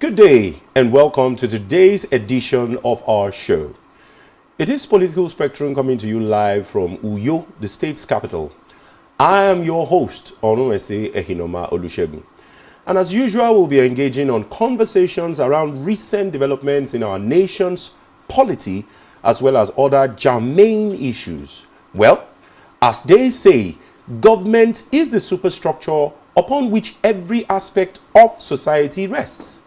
Good day and welcome to today's edition of our show. It is Political Spectrum coming to you live from Uyo, the state's capital. I am your host, Onomese Ehinoma Olusegun. And as usual, we'll be engaging on conversations around recent developments in our nation's polity as well as other germane issues. Well, as they say, government is the superstructure upon which every aspect of society rests.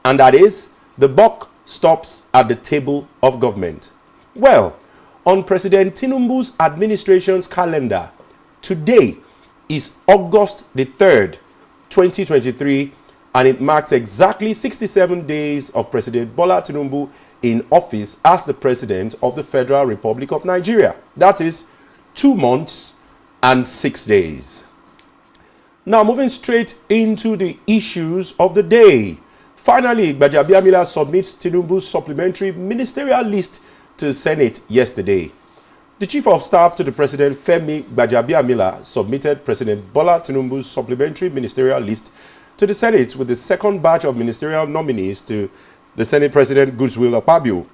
And that is, the buck stops at the table of government. Well, on President Tinubu's administration's calendar, today is August the 3rd, 2023, and it marks exactly 67 days of President Bola Tinubu in office as the President of the Federal Republic of Nigeria. That is 2 months and 6 days. Now, moving straight into the issues of the day. Finally, Gbajabiamila submits Tinubu's supplementary ministerial list to the Senate yesterday. The Chief of Staff to the President, Femi Gbajabiamila, submitted President Bola Tinubu's supplementary ministerial list to the Senate with the second batch of ministerial nominees to the Senate President Godswill Akpabio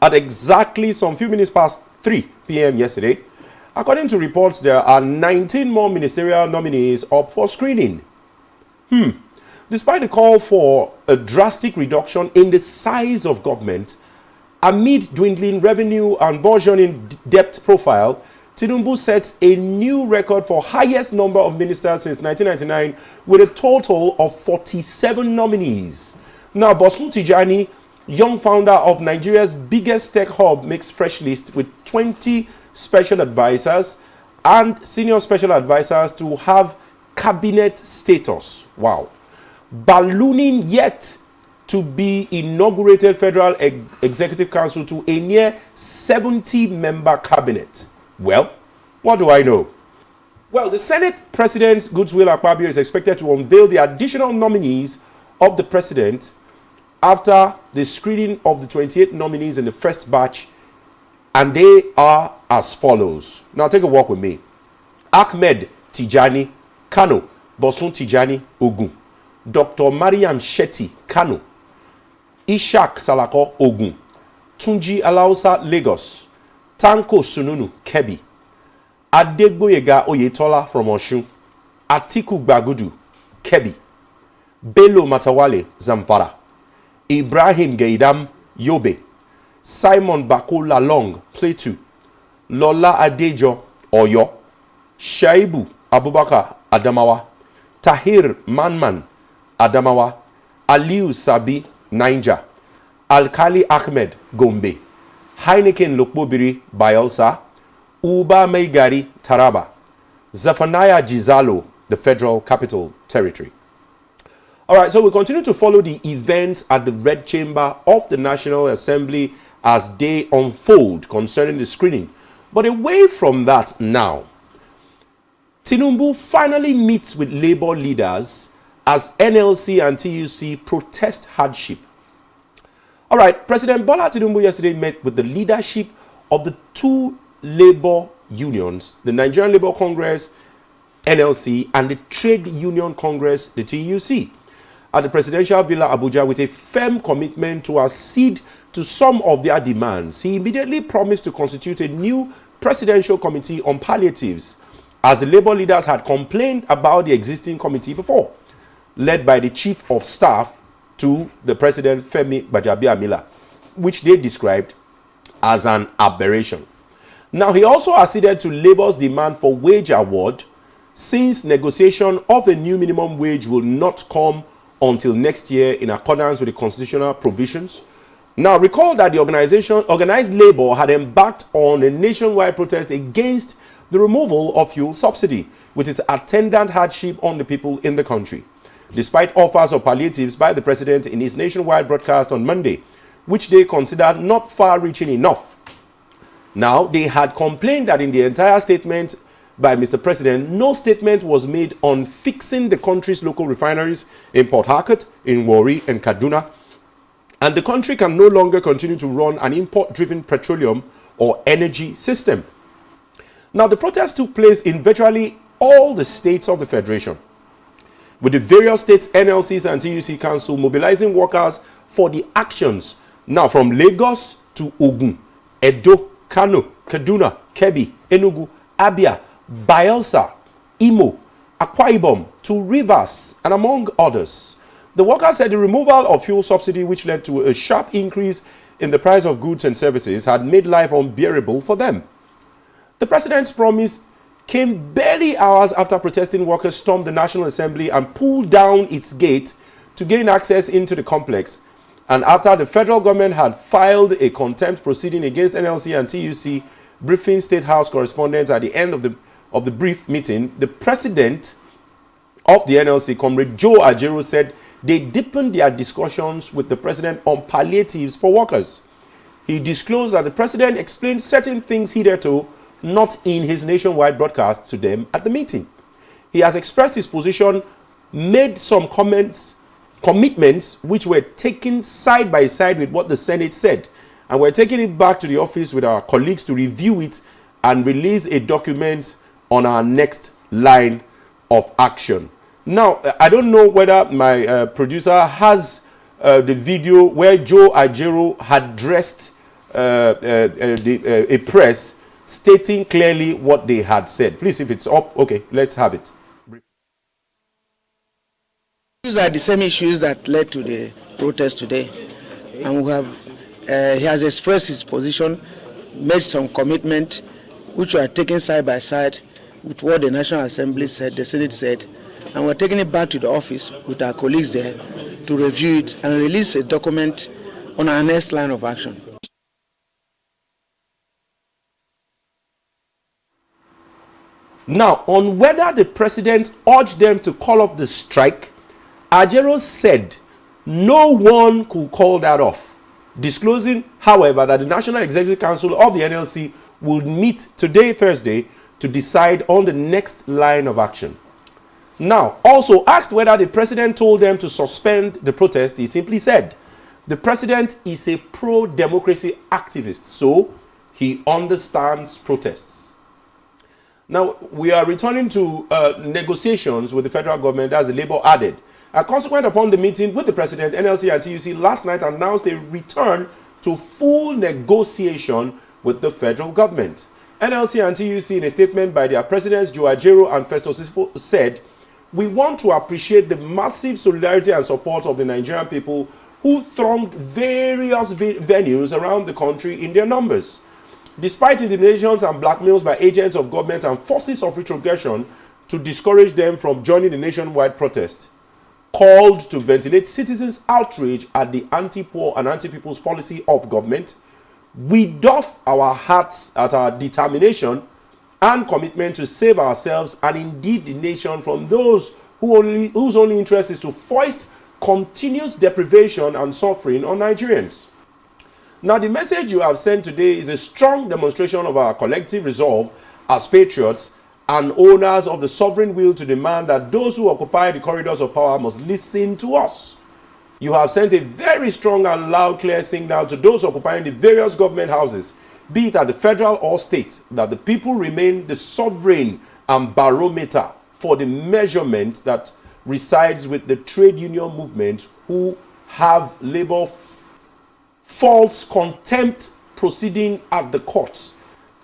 at exactly some few minutes past 3 p.m. yesterday. According to reports, there are 19 more ministerial nominees up for screening. Despite the call for a drastic reduction in the size of government, amid dwindling revenue and burgeoning debt profile, Tinubu sets a new record for highest number of ministers since 1999 with a total of 47 nominees. Now, Bosun Tijani, young founder of Nigeria's biggest tech hub, makes fresh list with 20 special advisors and senior special advisors to have cabinet status. Wow. Ballooning yet to be inaugurated Federal Executive Council to a near 70-member cabinet. Well, what do I know? Well, the Senate President Godswill Akpabio is expected to unveil the additional nominees of the President after the screening of the 28 nominees in the first batch, and they are as follows. Now take a walk with me. Ahmed Tijani, Kano, Bosun Tijani, Ogun. Dr. Mariam Shetty, Kano. Ishak Salako, Ogun. Tunji Alausa, Lagos. Tanko Sununu, Kebbi. Adegboyega Oyetola from Osun. Atiku Gbagudu, Kebbi. Bello Matawale, Zamfara. Ibrahim Gaidam, Yobe. Simon Bako Lalong, Plateau. Lola Adejo, Oyo. Shaibu Abubakar, Adamawa. Tahir Manman, Adamawa. Aliu Sabi, Niger. Alkali Ahmed, Gombe. Heineken Lokbobiri, Bayelsa. Uba Meigari, Taraba. Zephaniah Jizalo, the Federal Capital Territory. All right, so we continue to follow the events at the Red Chamber of the National Assembly as they unfold concerning the screening. But away from that now, Tinubu finally meets with labor leaders as NLC and TUC protest hardship. All right, President Bola Tinubu yesterday met with the leadership of the two labor unions, the Nigerian Labour Congress, NLC, and the Trade Union Congress, the TUC, at the Presidential Villa Abuja with a firm commitment to accede to some of their demands. He immediately promised to constitute a new presidential committee on palliatives, as the labor leaders had complained about the existing committee before, led by the Chief of Staff to the President, Femi Gbajabiamila, which they described as an aberration. Now, he also acceded to Labour's demand for wage award, since negotiation of a new minimum wage will not come until next year in accordance with the constitutional provisions. Now, recall that the organized labor had embarked on a nationwide protest against the removal of fuel subsidy, with its attendant hardship on the people in the country, despite offers of palliatives by the president in his nationwide broadcast on Monday, which they considered not far-reaching enough. Now, they had complained that in the entire statement by Mr. President, no statement was made on fixing the country's local refineries in Port Harcourt, in Warri, and Kaduna, and the country can no longer continue to run an import-driven petroleum or energy system. Now, the protest took place in virtually all the states of the Federation. with the various states, NLCs and TUC Council mobilizing workers for the actions now from Lagos to Ogun, Edo, Kano, Kaduna, Kebbi, Enugu, Abia, Bayelsa, Imo, Akwa Ibom to Rivers, and among others. The workers said the removal of fuel subsidy, which led to a sharp increase in the price of goods and services, had made life unbearable for them. The president's promise came barely hours after protesting workers stormed the National Assembly and pulled down its gate to gain access into the complex, and after the federal government had filed a contempt proceeding against NLC and TUC, briefing State House correspondents at the end of the brief meeting, the president of the NLC, Comrade Joe Ajero, said they deepened their discussions with the president on palliatives for workers. He disclosed that the president explained certain things hitherto not in his nationwide broadcast to them at the meeting. He has expressed his position, made some commitments which were taken side by side with what the Senate said, and we're taking it back to the office with our colleagues to review it and release a document on our next line of action. Now, I don't know whether my producer has the video where Joe Ajero had addressed a press stating clearly what they had said. Please, if it's up, okay, let's have it. These are the same issues that led to the protest today, and we have he has expressed his position, made some commitment, which were taken side by side with what the National Assembly said, the Senate said, and we're taking it back to the office with our colleagues there to review it and release a document on our next line of action. Now, on whether the president urged them to call off the strike, Ajero said no one could call that off, disclosing, however, that the National Executive Council of the NLC will meet today, Thursday, to decide on the next line of action. Now, also asked whether the president told them to suspend the protest, he simply said, the president is a pro-democracy activist, so he understands protests. Now, we are returning to negotiations with the federal government, as the Labour added. Consequent upon the meeting with the president, NLC and TUC last night announced a return to full negotiation with the federal government. NLC and TUC, in a statement by their presidents, Joe Ajero and Festus Sifo, said, "We want to appreciate the massive solidarity and support of the Nigerian people who thronged various venues around the country in their numbers. Despite intimidations and blackmails by agents of government and forces of retrogression to discourage them from joining the nationwide protest, called to ventilate citizens' outrage at the anti-poor and anti-people's policy of government, we doff our hats at our determination and commitment to save ourselves and indeed the nation from those whose only interest is to foist continuous deprivation and suffering on Nigerians." Now, the message you have sent today is a strong demonstration of our collective resolve as patriots and owners of the sovereign will to demand that those who occupy the corridors of power must listen to us. You have sent a very strong and loud, clear signal to those occupying the various government houses, be it at the federal or state, that the people remain the sovereign and barometer for the measurement that resides with the trade union movement, who have labor false contempt proceeding at the courts.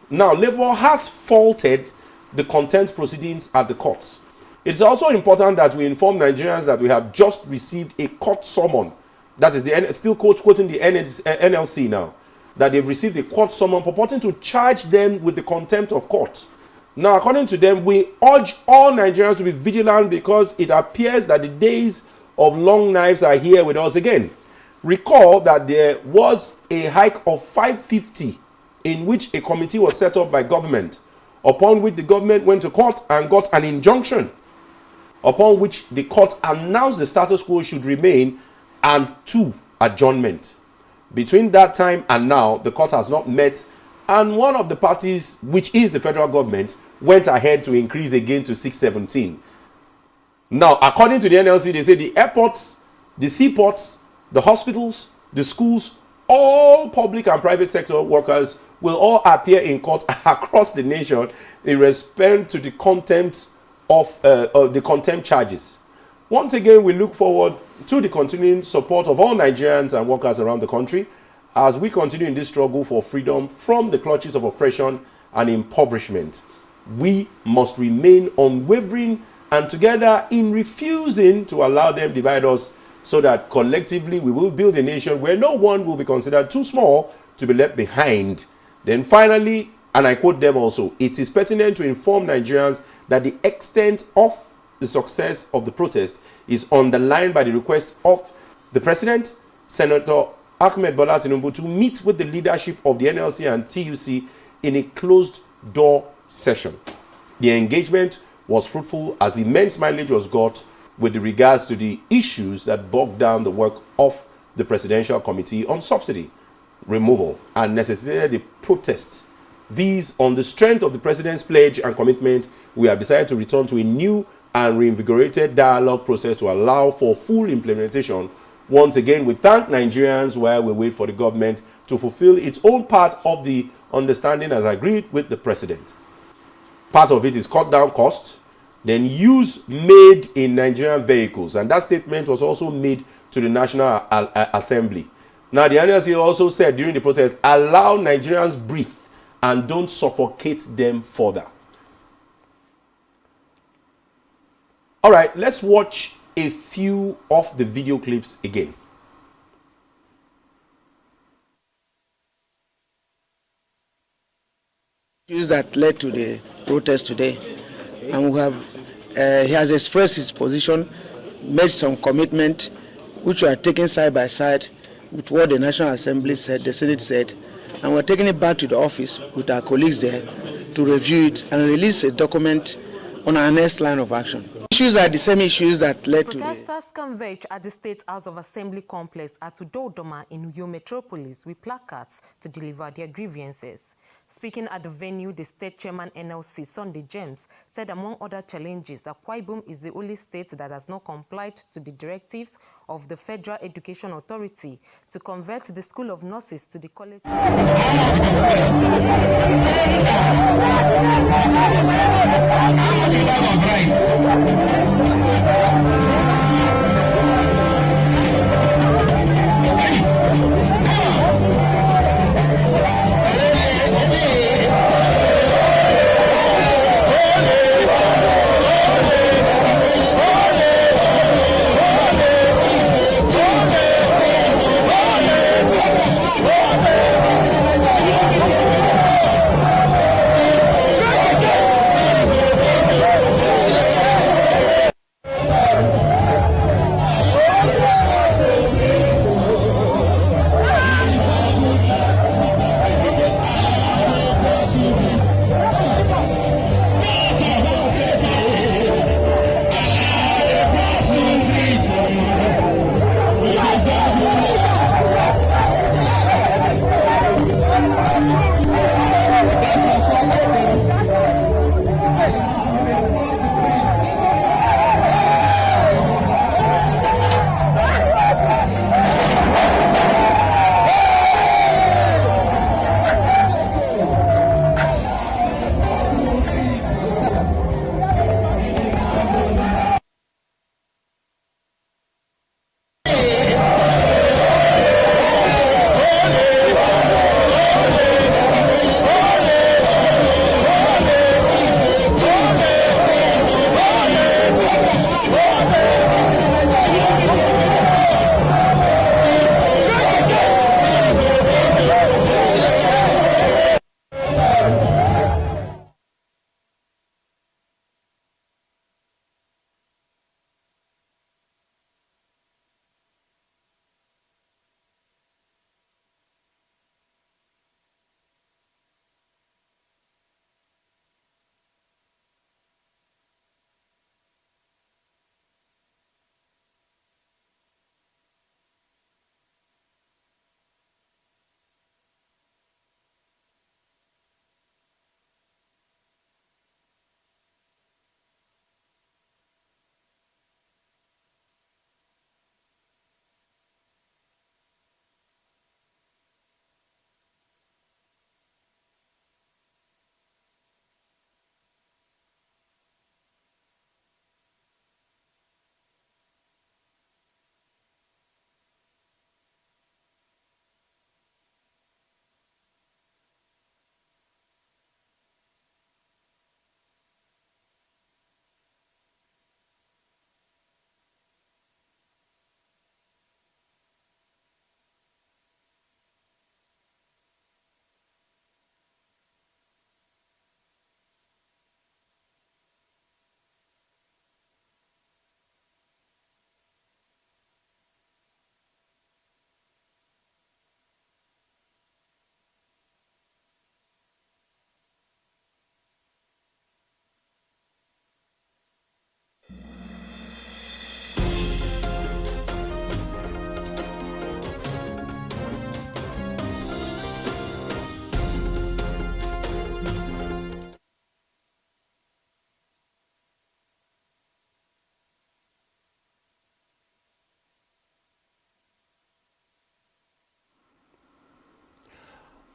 Now, Labour has faulted the contempt proceedings at the courts. It's also important that we inform Nigerians that we have just received a court summon. That is still quoting the NLC now, that they've received a court summon purporting to charge them with the contempt of court. Now, according to them, we urge all Nigerians to be vigilant because it appears that the days of long knives are here with us again. Recall that there was a hike of 550 in which a committee was set up by government, upon which the government went to court and got an injunction, upon which the court announced the status quo should remain and to adjournment. Between that time and now, the court has not met, and one of the parties, which is the federal government, went ahead to increase again to 617. Now, according to the NLC, they say the airports, the seaports, the hospitals, the schools, all public and private sector workers will all appear in court across the nation in respect to the contempt of the contempt charges. Once again, we look forward to the continuing support of all Nigerians and workers around the country as we continue in this struggle for freedom from the clutches of oppression and impoverishment. We must remain unwavering and together in refusing to allow them divide us, so that collectively we will build a nation where no one will be considered too small to be left behind. Then finally, and I quote them also, it is pertinent to inform Nigerians that the extent of the success of the protest is underlined by the request of the President, Senator Ahmed Bola Tinubu, to meet with the leadership of the NLC and TUC in a closed-door session. The engagement was fruitful as immense mileage was got with regards to the issues that bogged down the work of the Presidential Committee on Subsidy Removal and necessitated the protest. These, on the strength of the President's pledge and commitment, we have decided to return to a new and reinvigorated dialogue process to allow for full implementation. Once again, we thank Nigerians while we wait for the government to fulfill its own part of the understanding as agreed with the President. Part of it is cut down costs, then use made in Nigerian vehicles. And that statement was also made to the National Assembly. Now, the NLC also said during the protest, allow Nigerians breathe and don't suffocate them further. All right, let's watch a few of the video clips again. Issues that led to the protest today, and we have he has expressed his position, made some commitment, which we are taking side by side with what the National Assembly said, the Senate said, and we're taking it back to the office with our colleagues there to review it and release a document on our next line of action. Issues are the same issues that led to the... Protesters converged at the State House of Assembly complex at Udodoma in Uyo Metropolis with placards to deliver their grievances. Speaking at the venue, the state chairman NLC, Sunday James, said among other challenges, Akwa Ibom is the only state that has not complied to the directives of the Federal Education Authority to convert the School of Nurses to the College.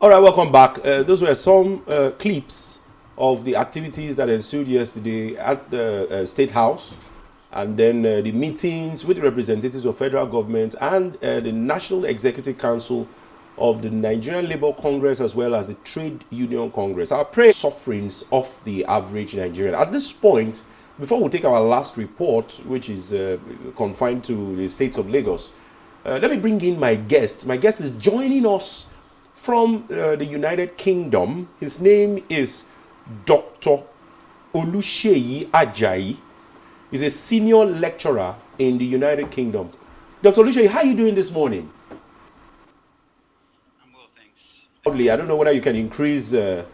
All right, welcome back. Those were some clips of the activities that ensued yesterday at the State House, and then the meetings with the representatives of federal government and the National Executive Council of the Nigerian Labour Congress, as well as the Trade Union Congress. Our prayer sufferings of the average Nigerian. At this point, before we take our last report, which is confined to the states of Lagos, let me bring in my guest. My guest is joining us from the United Kingdom. His name is Dr. Oluseyi Ajayi. He's a senior lecturer in the United Kingdom. Dr. Oluseyi, how are you doing this morning? I'm well, thanks. I don't know whether you can increase the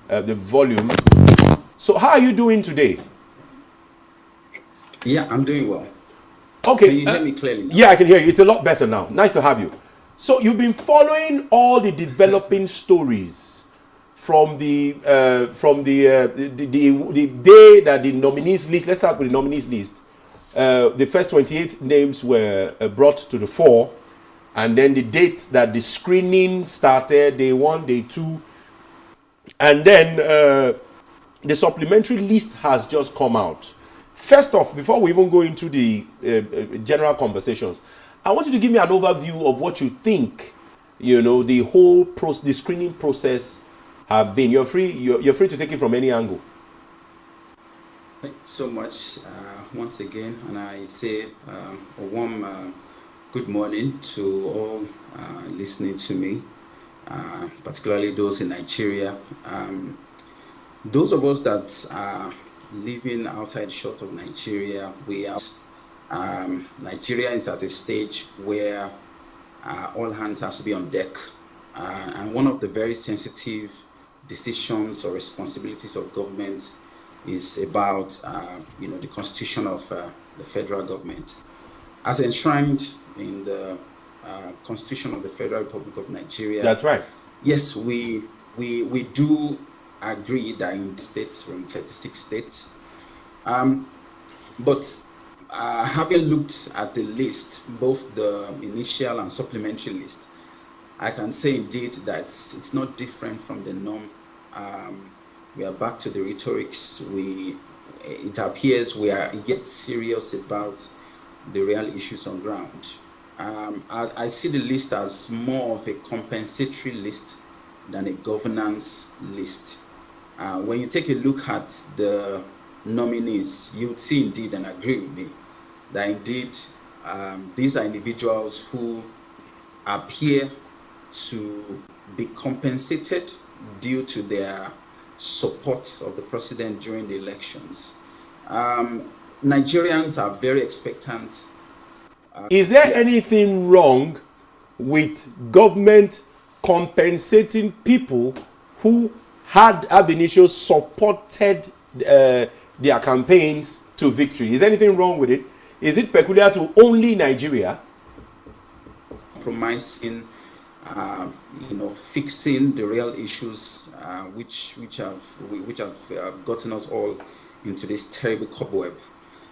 volume. So how are you doing today? Yeah, I'm doing well. Okay. Can you hear me clearly now? Yeah, I can hear you. It's a lot better now. Nice to have you. So you've been following all the developing stories from the day that the nominees list. Let's start with the nominees list. The first 28 names were brought to the fore, and then the date that the screening started, day 1, day 2, and then the supplementary list has just come out. First off, before we even go into the general conversations, I want you to give me an overview of what you think, the whole the screening process have been. You're free to take it from any angle. Thank you so much once again, and I say a warm good morning to all listening to me, particularly those in Nigeria. Those of us that are living outside short of Nigeria, Nigeria is at a stage where all hands has to be on deck, and one of the very sensitive decisions or responsibilities of government is about the constitution of the federal government, as enshrined in the Constitution of the Federal Republic of Nigeria. That's right. Yes, we do agree that in states, from 36 states, but having looked at the list, both the initial and supplementary list, I can say indeed that it's not different from the norm. We are back to the rhetorics. It appears we are yet serious about the real issues on ground. I see the list as more of a compensatory list than a governance list. When you take a look at the nominees, you would see indeed and agree with me that indeed these are individuals who appear to be compensated due to their support of the president during the elections. Nigerians are very expectant. Is there anything wrong with government compensating people who had ab initio supported their campaigns to victory? Is anything wrong with it? Is it peculiar to only Nigeria? Promising, fixing the real issues which have gotten us all into this terrible cobweb.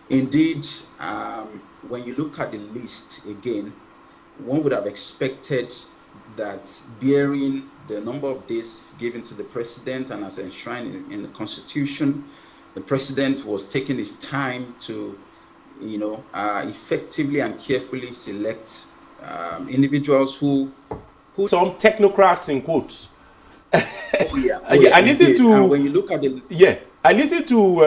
Indeed, when you look at the list again, one would have expected that, bearing the number of days given to the president and as enshrined in the Constitution, the president was taking his time to, effectively and carefully select individuals who some technocrats in quotes. I listen to when you look at the I listened to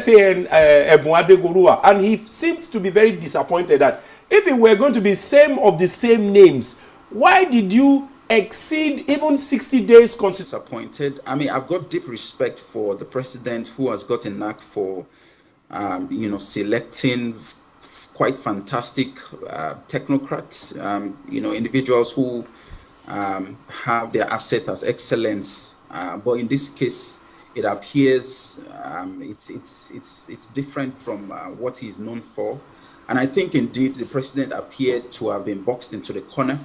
SAN Ebun, and he seemed to be very disappointed that if it were going to be same of the same names, why did you exceed even 60 days? Disappointed. I mean, I've got deep respect for the president, who has got a knack for selecting quite fantastic technocrats, individuals who have their asset as excellence. But in this case, it appears it's different from what he's known for. And I think indeed the president appeared to have been boxed into the corner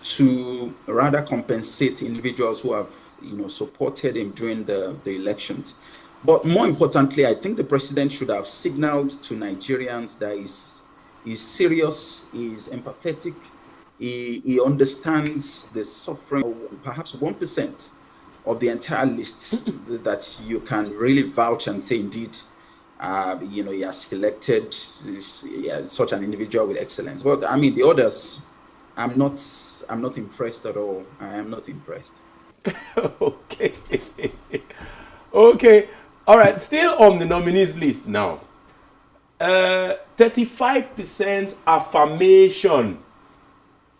to rather compensate individuals who have supported him during the elections. But more importantly, I think the president should have signaled to Nigerians that he's serious, he's empathetic, he understands the suffering, perhaps 1% of the entire list that you can really vouch and say, indeed, he has selected such an individual with excellence. But I mean, the others, I'm not impressed at all. I am not impressed. Okay. Okay. All right. Still on the nominees list now. 35% affirmation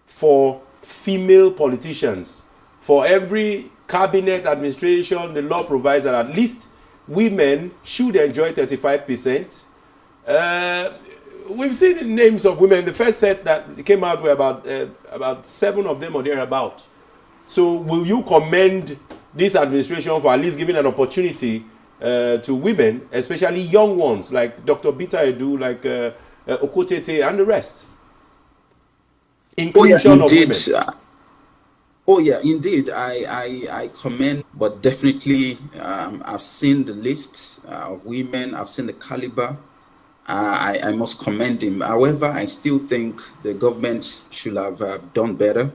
for female politicians. For every cabinet administration, the law provides that at least women should enjoy 35%. We've seen names of women. The first set that came out were about 7 of them or thereabout. So will you commend this administration for at least giving an opportunity to women, especially young ones like Dr. Bita Edu, like Okotete and the rest? Inclusion of women. Oh yeah, indeed. I commend, but definitely I've seen the list of women. I've seen the caliber. I must commend him. However, I still think the government should have done better.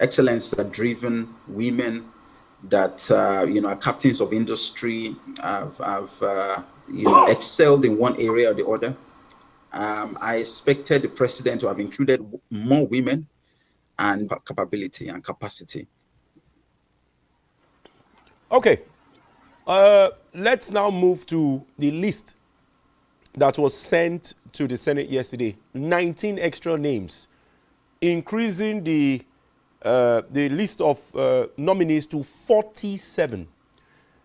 Excellence-driven women that are captains of industry, have excelled in one area or the other. I expected the president to have included more women and capability and capacity. Okay. Let's now move to the list that was sent to the Senate yesterday. 19 extra names, increasing the list of nominees to 47.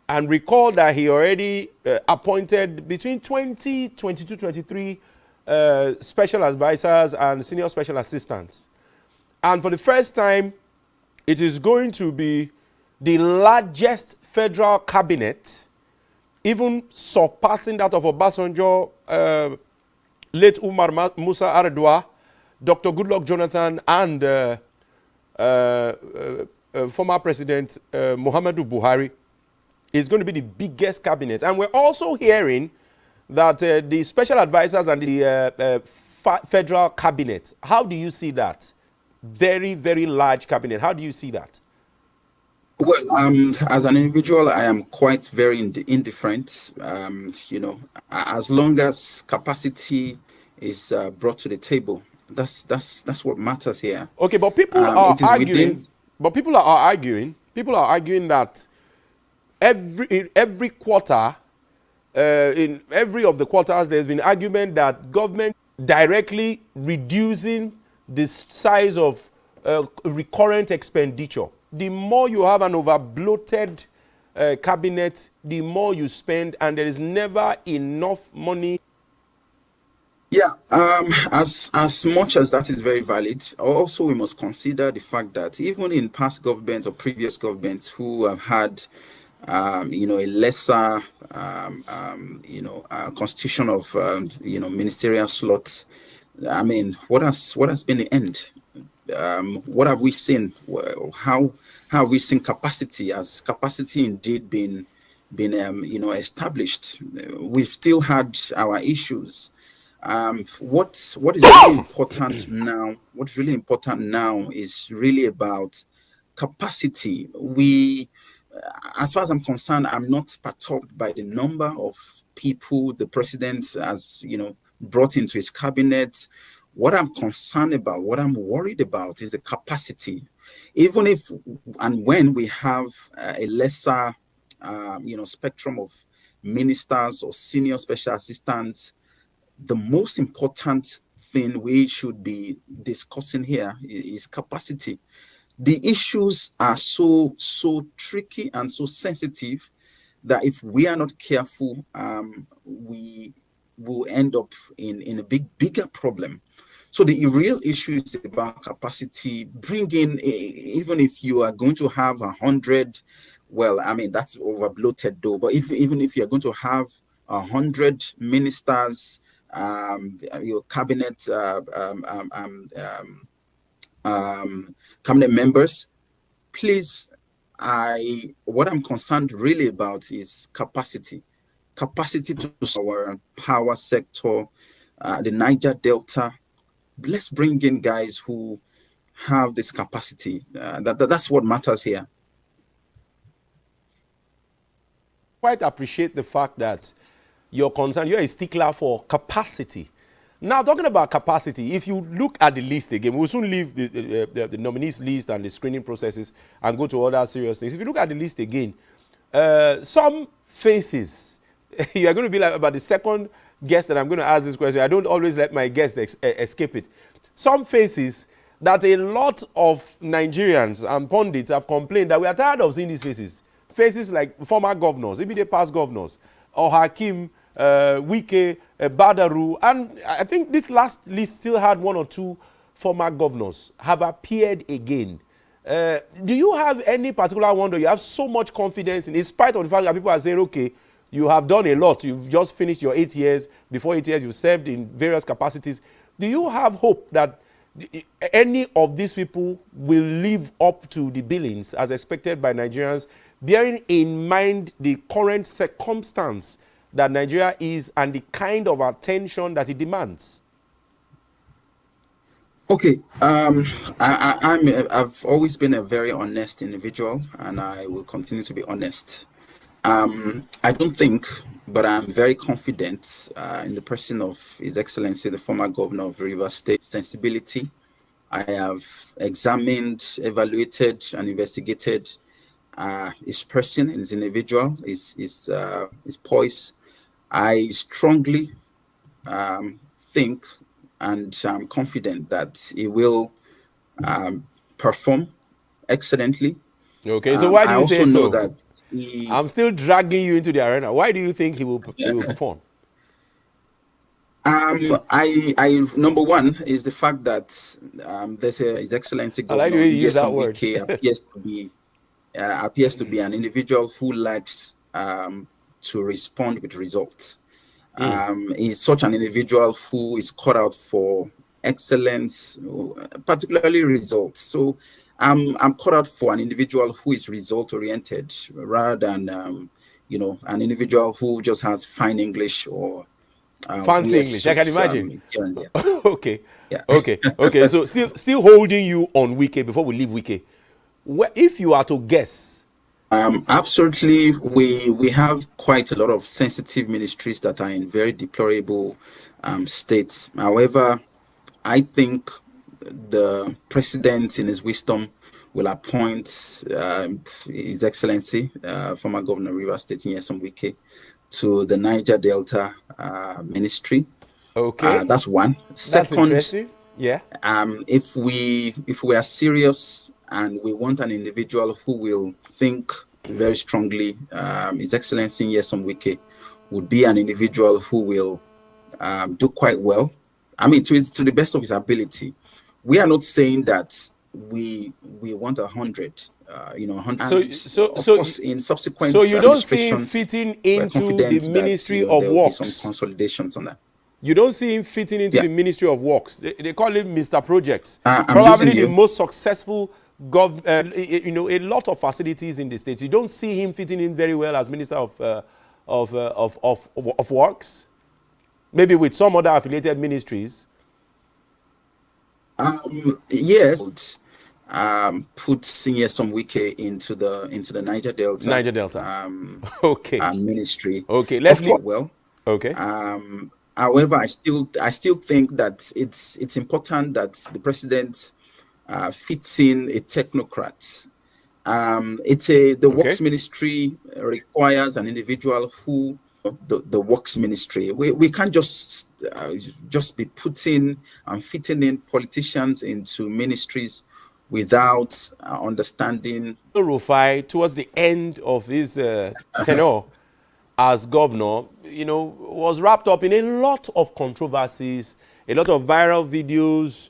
And recall that he already appointed between 20, 22, 23 special advisors and senior special assistants. And for the first time, it is going to be the largest federal cabinet, even surpassing that of Obasanjo, late Umar Musa Yar'Adua, Dr. Goodluck Jonathan, and former President Muhammadu Buhari. Is going to be the biggest cabinet. And we're also hearing that the special advisors and the federal cabinet, how do you see that? Very, very large cabinet. How do you see that? Well, as an individual, I am quite very indifferent. As long as capacity is brought to the table, that's what matters here. Okay, but people are arguing. But people are arguing. People are arguing that in every quarter, in every of the quarters, there's been argument that government directly reducing the size of recurrent expenditure. The more you have an over-bloated cabinet, the more you spend, and there is never enough money. Yeah, as much as that is very valid, also we must consider the fact that even in past governments or previous governments who have had a lesser, constitution of, ministerial slots. I mean, what has been the end? What have we seen? How have we seen capacity? Has capacity indeed been established? We've still had our issues. What is really important now? What's really important now is really about capacity. As far as I'm concerned, I'm not perturbed by the number of people the president has, brought into his cabinet. What I'm concerned about, what I'm worried about is the capacity. Even if and when we have a lesser, spectrum of ministers or senior special assistants, the most important thing we should be discussing here is capacity. The issues are so tricky and so sensitive that if we are not careful, we will end up in a bigger problem. So the real issue is about capacity. Bring in, even if you are going to have 100, well, I mean, that's over bloated though, but even if you're going to have 100 ministers, your cabinet, cabinet members, please, what I'm concerned really about is capacity to our power sector, the Niger Delta. Let's bring in guys who have this capacity. That's what matters here. Quite appreciate the fact that you're concerned, you're a stickler for capacity. Now, talking about capacity, if you look at the list again, we'll soon leave the nominees list and the screening processes and go to other serious things. If you look at the list again, some faces, you are going to be like about the second guest that I'm going to ask this question. I don't always let my guests escape it. Some faces that a lot of Nigerians and pundits have complained that we are tired of seeing these faces. Faces like former governors, even the past governors, or Hakim, Wike, Badaru, and I think this last list still had one or two former governors have appeared again. Do you have any particular one that you have so much confidence in spite of the fact that people are saying, okay, you have done a lot, you've just finished your 8 years, before 8 years you served in various capacities. Do you have hope that any of these people will live up to the billings as expected by Nigerians, bearing in mind the current circumstance that Nigeria is and the kind of attention that it demands? Okay, I've always been a very honest individual, and I will continue to be honest. I don't think, but I'm very confident in the person of His Excellency, the former governor of Rivers State, sensibility. I have examined, evaluated, and investigated his person, his individual, his poise. I strongly think and I'm confident that he will perform excellently. Okay, so why do you say so? I also know that I'm still dragging you into the arena. Why do you think he will perform? I number one is the fact that there's His Excellency Governor. I like the way you use that word. appears to be an individual who likes to respond with results. He's such an individual who is caught out for excellence, particularly results. So I'm caught out for an individual who is result oriented rather than an individual who just has fine English or fancy English. I can imagine. Okay. Yeah. Okay. So still holding you on Wike before we leave Wike. If you are to guess. Absolutely, we have quite a lot of sensitive ministries that are in very deplorable states. However, I think the president, in his wisdom, will appoint His Excellency, former Governor of Rivers State, Nyesom Wike, to the Niger Delta ministry. Okay, that's one. Second, that's interesting. Yeah. If we are serious and we want an individual who will think very strongly, His Excellency Nyesom Wike would be an individual who will do quite well. I mean, to the best of his ability. We are not saying that we want 100. 100. So of course, in subsequent so you don't see him fitting into the Ministry of Works. Some consolidations on that. You don't see him fitting into the Ministry of Works. They call him Mr. Projects. Probably the most successful a lot of facilities in the States. You don't see him fitting in very well as Minister of Works. Maybe with some other affiliated ministries. Yes. Put Nyesom Wike into the Niger Delta. Niger Delta. Okay. Ministry. Okay. Let's leave. Well. Okay. However, I still think that it's important that the president fits in a technocrat. The Works Ministry requires an individual who the Works Ministry. We can't just be putting and fitting in politicians into ministries without understanding. Rufai, towards the end of his tenure as governor, was wrapped up in a lot of controversies, a lot of viral videos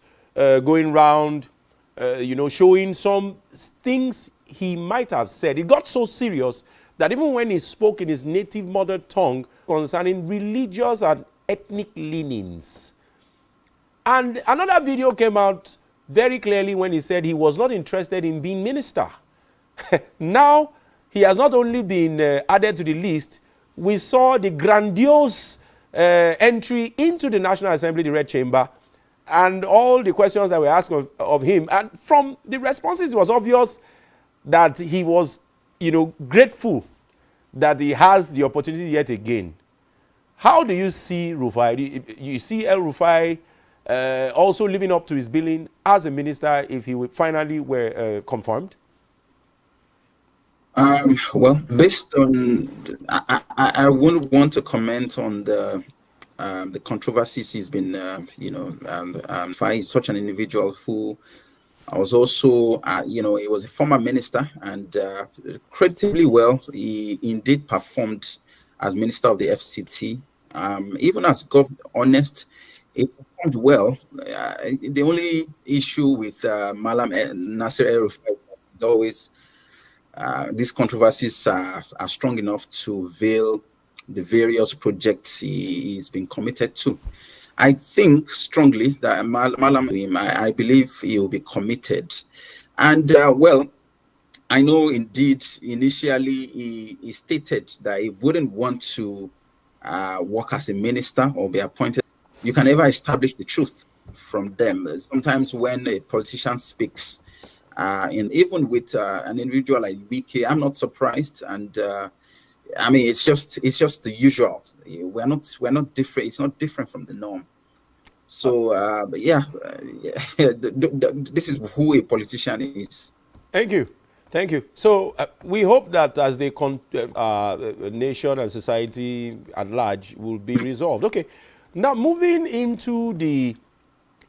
going round, showing some things he might have said. It got so serious that even when he spoke in his native mother tongue concerning religious and ethnic leanings. And another video came out very clearly when he said he was not interested in being minister. Now, he has not only been added to the list, we saw the grandiose entry into the National Assembly, the Red Chamber, and all the questions that were asked of him. And from the responses, it was obvious that he was, grateful that he has the opportunity yet again. How do you see Rufai? You see El Rufai also living up to his billing as a minister if he would finally were confirmed? Well, based on, I wouldn't want to comment on the controversies he's been, Rufai is such an individual who was also, he was a former minister, and creditably well, he indeed performed as minister of the FCT. Even as honest, he performed well. The only issue with Malam Nasir El-Rufai is always these controversies are strong enough to veil the various projects he's been committed to. I think strongly that Malam, I believe he will be committed. And well, I know indeed initially he stated that he wouldn't want to work as a minister or be appointed. You can never establish the truth from them. Sometimes when a politician speaks, and even with an individual like VK, I'm not surprised. And I mean, it's just the usual. We're not different. It's not different from the norm. So, but yeah, this is who a politician is. Thank you. Thank you. So we hope that as the nation and society at large will be resolved. Okay. Now moving into the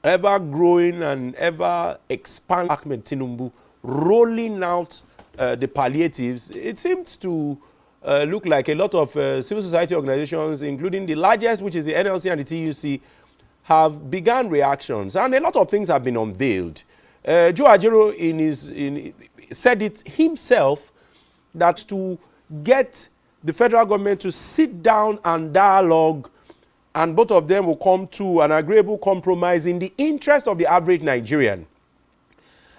ever-growing and ever-expanding Ahmed Tinubu rolling out the palliatives, it seems to look like a lot of civil society organizations, including the largest, which is the NLC and the TUC, have begun reactions, and a lot of things have been unveiled. Joe Ajero said it himself that to get the federal government to sit down and dialogue, and both of them will come to an agreeable compromise in the interest of the average Nigerian.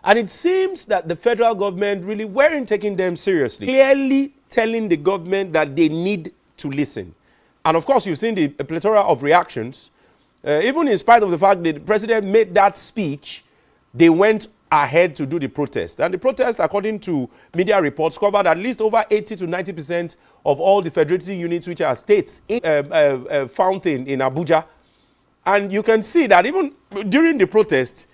And it seems that the federal government really weren't taking them seriously, clearly telling the government that they need to listen. And of course, you've seen the plethora of reactions. Even in spite of the fact that the president made that speech, they went ahead to do the protest. And the protest, according to media reports, covered at least over 80 to 90% of all the federative units, which are states, found in Abuja. And you can see that even during the protest,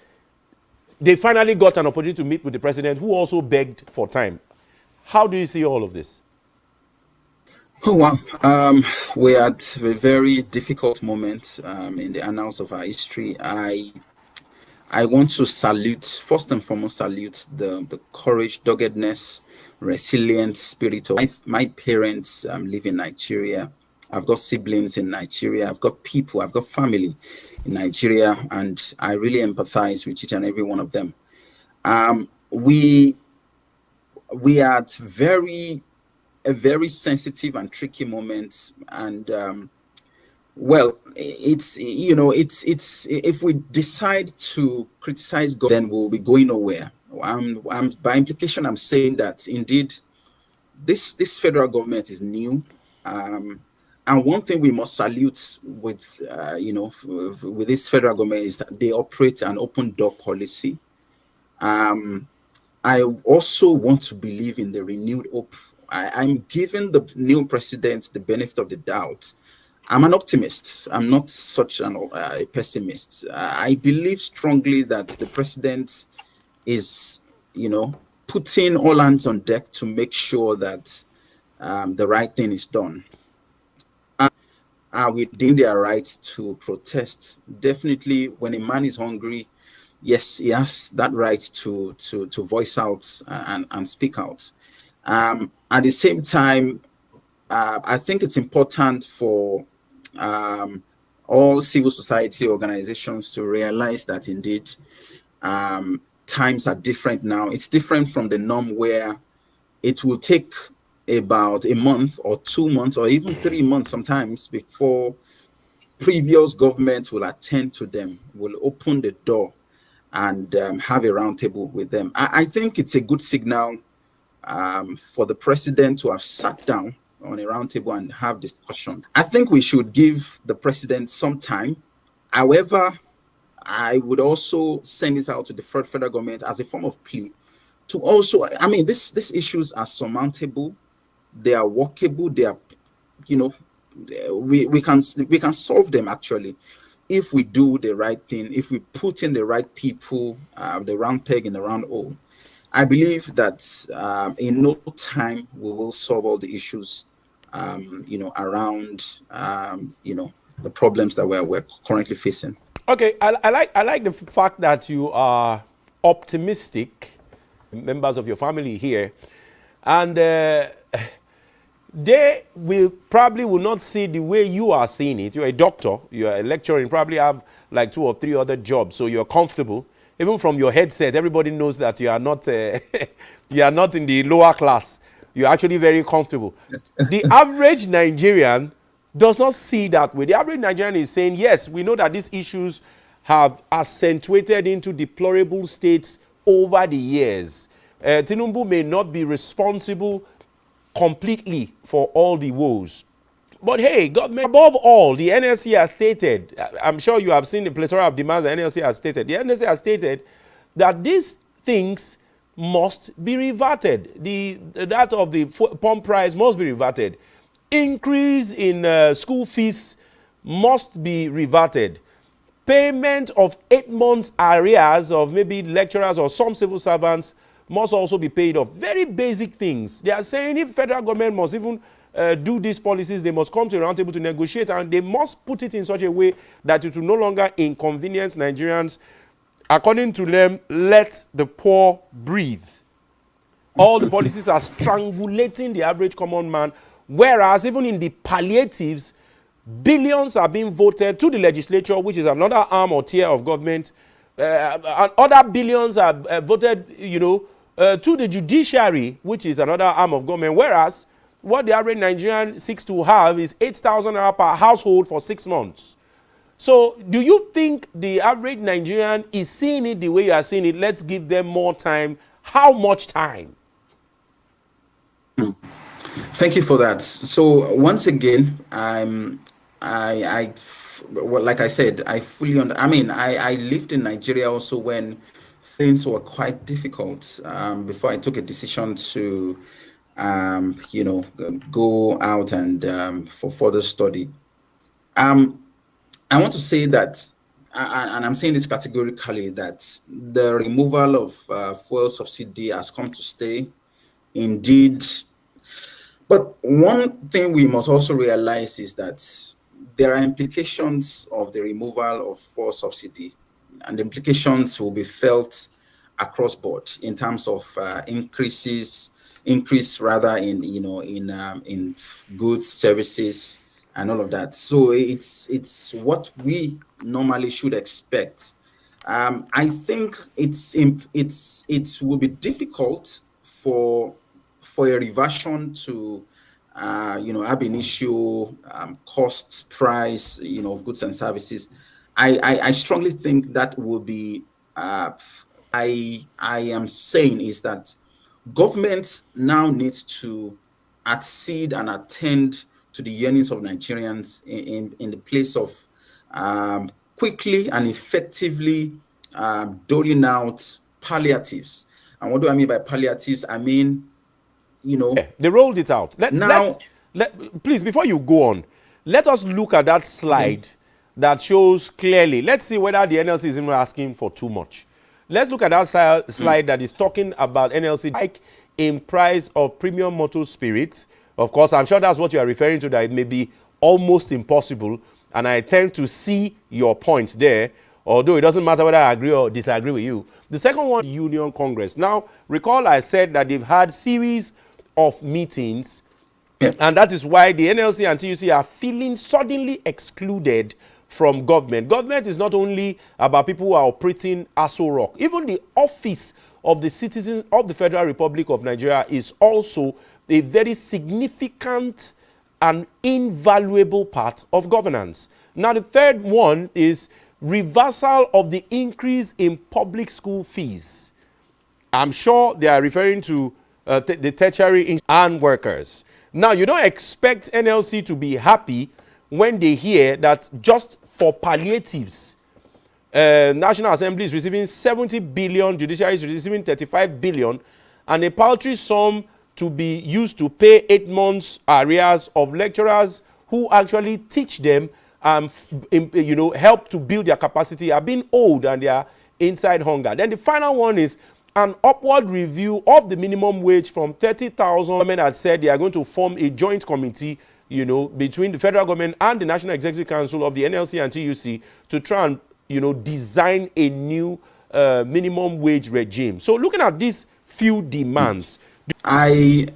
they finally got an opportunity to meet with the president, who also begged for time. How do you see all of this? Oh, wow. We're at a very difficult moment in the annals of our history. I want to first and foremost, salute the courage, doggedness, resilient spirit of my parents. Live in Nigeria. I've got siblings in Nigeria. I've got people, I've got family in Nigeria, and I really empathize with each and every one of them. We are at a very sensitive and tricky moment, and well, it's if we decide to criticize God, then we'll be going nowhere. By implication, I'm saying that indeed this federal government is new, and one thing we must salute with with this federal government is that they operate an open door policy. I also want to believe in the renewed hope. I'm giving the new president the benefit of the doubt. I'm an optimist. I'm not such a pessimist. I believe strongly that the president is, putting all hands on deck to make sure that the right thing is done. Within their rights to protest. Definitely, when a man is hungry, yes, he has that right to voice out and speak out. At the same time, I think it's important for all civil society organizations to realize that indeed times are different now. It's different from the norm where it will take about a month or 2 months or even 3 months sometimes before previous governments will attend to them, will open the door and have a roundtable with them. I think it's a good signal for the president to have sat down on a roundtable and have discussion. I think we should give the president some time. However, I would also send this out to the federal government as a form of plea to also, I mean, these issues are surmountable, they are workable, they are, you know, we can solve them actually if we do the right thing, if we put in the right people, the round peg in the round hole. I believe that in no time we will solve all the issues, around, the problems that we're currently facing. Okay, I like the fact that you are optimistic, members of your family here, and they will probably not see the way you are seeing it. You're a doctor, you're a lecturer, you probably have like 2 or 3 other jobs, so you're comfortable. Even from your headset, everybody knows that you are not you are not in the lower class. You're actually very comfortable. The average Nigerian does not see that way. The average Nigerian is saying, yes, we know that these issues have accentuated into deplorable states over the years. Tinubu may not be responsible completely for all the woes. But hey, government, above all, the NLC has stated, I'm sure you have seen the plethora of demands the NLC has stated. The NLC has stated that these things must be reverted. That of the pump price must be reverted. Increase in school fees must be reverted. Payment of 8 months arrears of maybe lecturers or some civil servants must also be paid off. Very basic things. They are saying if federal government must even do these policies, they must come to a round table to negotiate, and they must put it in such a way that it will no longer inconvenience Nigerians. According to them, let the poor breathe. All the policies are strangulating the average common man, whereas even in the palliatives, billions are being voted to the legislature, which is another arm or tier of government, and other billions are voted, to the judiciary, which is another arm of government, whereas what the average Nigerian seeks to have is 8,000 naira per household for 6 months. So do you think the average Nigerian is seeing it the way you are seeing it? Let's give them more time. How much time? Thank you for that. So once again, well, like I said, I fully I lived in Nigeria also when things were quite difficult, before I took a decision to go out and for further study. I want to say that, and I'm saying this categorically, that the removal of fuel subsidy has come to stay. Indeed. But one thing we must also realize is that there are implications of the removal of fuel subsidy, and the implications will be felt across board in terms of increase rather in goods, services, and all of that. So it's what we normally should expect. I think it will be difficult for a reversion to ab initio cost price of goods and services. I strongly think that will be I am saying is that government now needs to accede and attend to the yearnings of Nigerians in the place of quickly and effectively doling out palliatives. And what do I mean by palliatives? I mean, they rolled it out. Please, before you go on, let us look at that slide that shows clearly. Let's see whether the NLC is even asking for too much. Let's look at that slide that is talking about NLC hike in price of premium motor spirit. Of course, I'm sure that's what you are referring to, that it may be almost impossible. And I tend to see your points there, although it doesn't matter whether I agree or disagree with you. The second one, Union Congress. Now, recall I said that they've had series of meetings, and that is why the NLC and TUC are feeling suddenly excluded from government. Government is not only about people who are operating Aso Rock. Even the office of the citizens of the Federal Republic of Nigeria is also a very significant and invaluable part of governance. Now, the third one is reversal of the increase in public school fees. I'm sure they are referring to the tertiary and workers. Now, you don't expect NLC to be happy when they hear that just for palliatives, National Assembly is receiving 70 billion, Judiciary is receiving 35 billion, and a paltry sum to be used to pay 8 months arrears of lecturers who actually teach them, help to build their capacity, are being owed, and they are inside hunger. Then the final one is an upward review of the minimum wage from 30,000. Government has said they are going to form a joint committee, between the federal government and the National Executive Council of the NLC and TUC to try and, design a new minimum wage regime. So looking at these few demands, I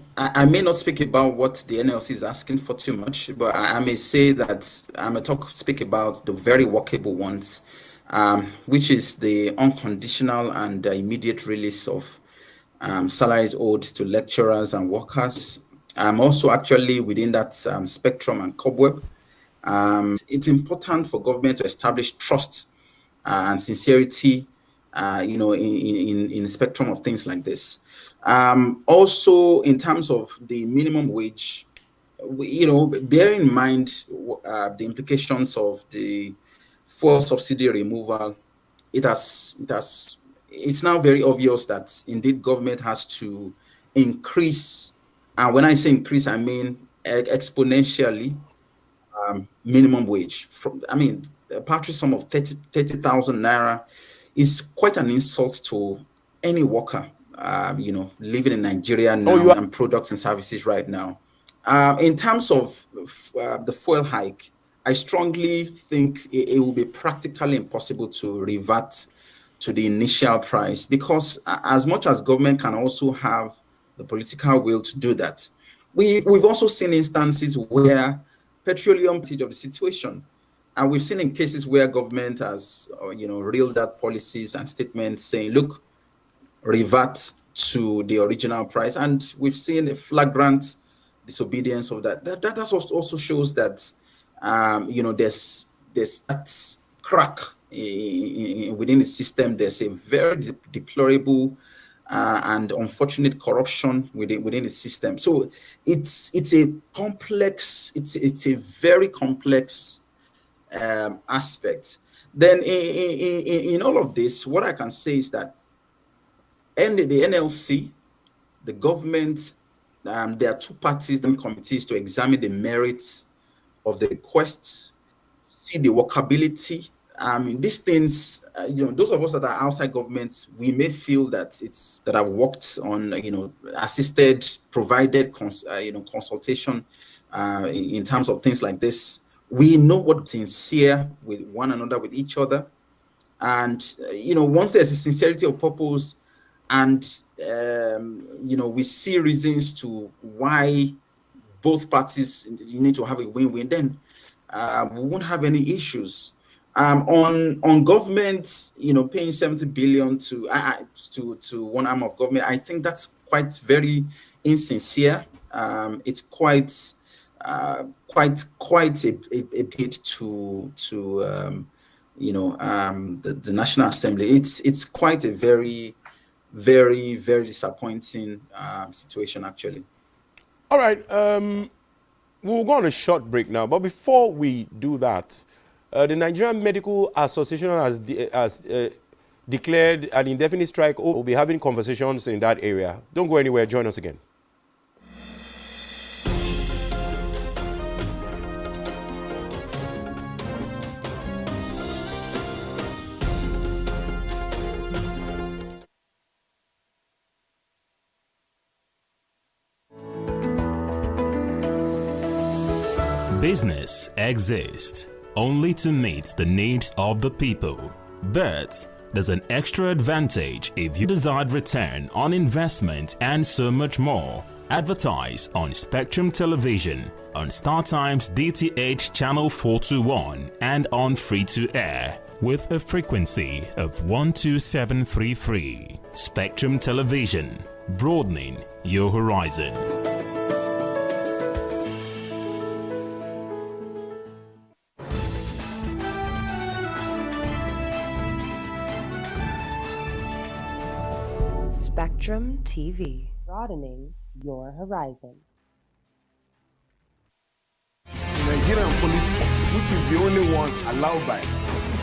may not speak about what the NLC is asking for too much, but I may say that I may speak about the very workable ones, which is the unconditional and immediate release of salaries owed to lecturers and workers. Also, actually, within that spectrum and cobweb, it's important for government to establish trust and sincerity, in the spectrum of things like this. Also, in terms of the minimum wage, bear in mind the implications of the fuel subsidy removal. It's now very obvious that indeed government has to increase, and when I say increase, I mean exponentially, minimum wage. A paltry sum of 30,000 naira is quite an insult to any worker, living in Nigeria now, and products and services right now. In terms of the fuel hike, I strongly think it will be practically impossible to revert to the initial price, because as much as government can also have the political will to do that, we've also seen instances where petroleum of the situation. And we've seen in cases where government has, reeled out policies and statements saying, look, revert to the original price. And we've seen a flagrant disobedience of that. That also shows that, there's that crack within the system. There's a very deplorable and unfortunate corruption within the system. So it's a complex, it's a very complex aspect. Then in all of this, what I can say is that the NLC, the government, there are two parties and committees to examine the merits of the requests, see the workability. These things, those of us that are outside government, we may feel that that have worked on, assisted, provided, consultation in terms of things like this. We know what sincere with one another, with each other. And, once there's a sincerity of purpose and, we see reasons to why both parties need to have a win-win, then we won't have any issues. On government, paying 70 billion to one arm of government, I think that's quite very insincere. It's quite a bit to the National Assembly. It's quite a very, very, very disappointing situation, actually. All right, we'll go on a short break now, but before we do that, the Nigerian Medical Association has declared an indefinite strike. We'll be having conversations in that area. Don't go anywhere. Join us again. Business exists only to meet the needs of the people. But there's an extra advantage if you desired return on investment and so much more. Advertise on Spectrum Television, on StarTime's DTH Channel 421 and on free-to-air with a frequency of 12733. Spectrum Television, broadening your horizon. Spectrum TV, broadening your horizon. Nigerian police, which is the only one allowed by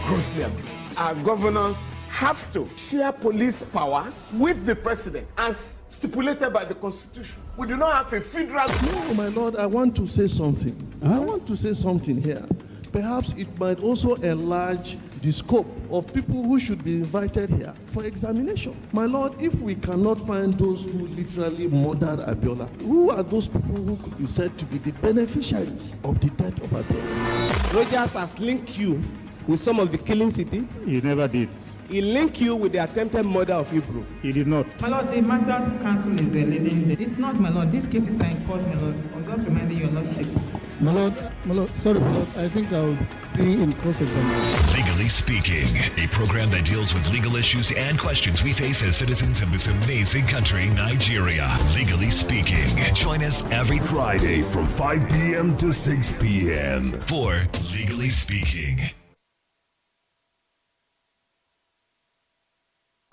grossly abused. our governors have to share police powers with the president as stipulated by the Constitution. We do not have a federal... No, my lord, I want to say something. I want to say something here. Perhaps it might also enlarge the scope of people who should be invited here for examination. My lord, if we cannot find those who literally murdered Abiola, who are those people who could be said to be the beneficiaries of the death of Abiola? Rogers has linked you with some of the killings he did. He never did. He linked you with the attempted murder of Hebrew. He did not. My lord, the matters council is leading. It's not, my lord. These cases are in court, my lord. I'm just reminding your lordship. My lord, sorry, my lord. I think I'll be in cross-examination. Legally Speaking, a program that deals with legal issues and questions we face as citizens of this amazing country, Nigeria. Legally Speaking. Join us every Friday from 5 p.m. to 6 p.m. for Legally Speaking.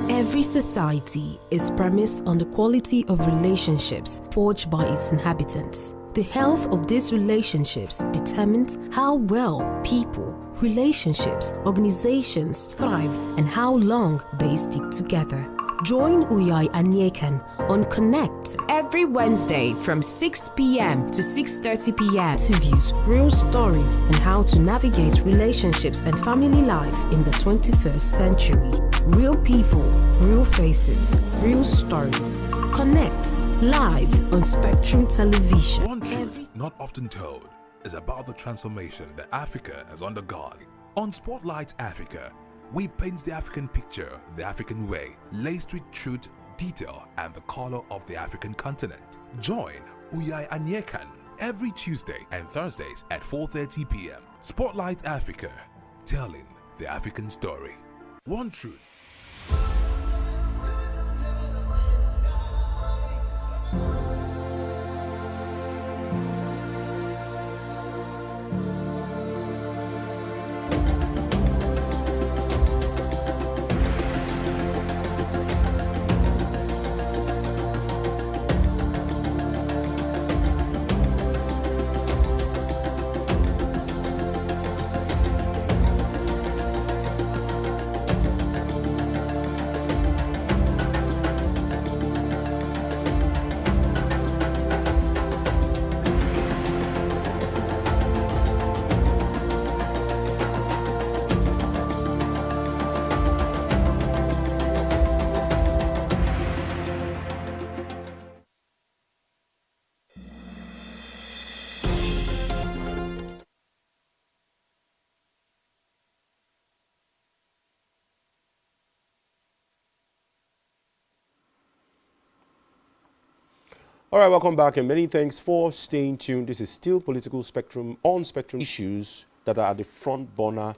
Every society is premised on the quality of relationships forged by its inhabitants. The health of these relationships determines how well people, relationships, organizations thrive and how long they stick together. Join Uyai Anyekan on Connect every Wednesday from 6 p.m. to 6:30 p.m. Interviews, real stories, and how to navigate relationships and family life in the 21st century. Real people, real faces, real stories. Connect live on Spectrum Television. One truth not often told is about the transformation that Africa has undergone. On Spotlight Africa, we paint the African picture the African way, laced with truth, detail, and the color of the African continent. Join Uyai Anyekan every Tuesday and Thursdays at 4:30 p.m. Spotlight Africa, telling the African story. One truth. All right, welcome back and many thanks for staying tuned. This is still Political Spectrum on Spectrum, issues that are at the front burner